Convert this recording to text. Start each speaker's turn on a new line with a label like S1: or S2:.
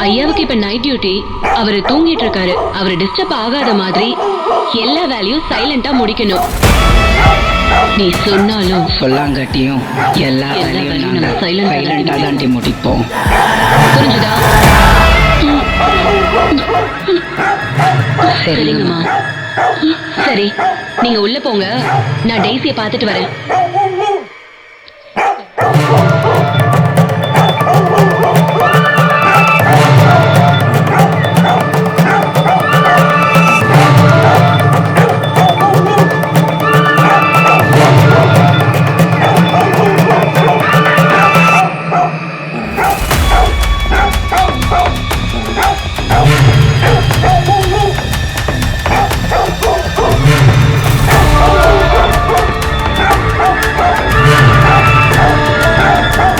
S1: ஐயாவுக்கு இப்ப night duty. அவரு தூங்கிட்டு இருக்காரு. அவரு டிஸ்டர்ப் ஆகாத மாதிரி எல்லா வேலையும் சைலண்டா முடிக்கணும். நீ சொன்னாலும்
S2: சொல்லாங்கட்டியும் எல்லா வேலையும் நாங்க சைலண்டா தாண்டி முடிப்போம்.
S1: புரிஞ்சுதா?
S2: சரிங்கம்மா.
S1: சரி, நீங்க உள்ள போங்க. நான் டெய்ஸியை பார்த்துட்டு வரேன்.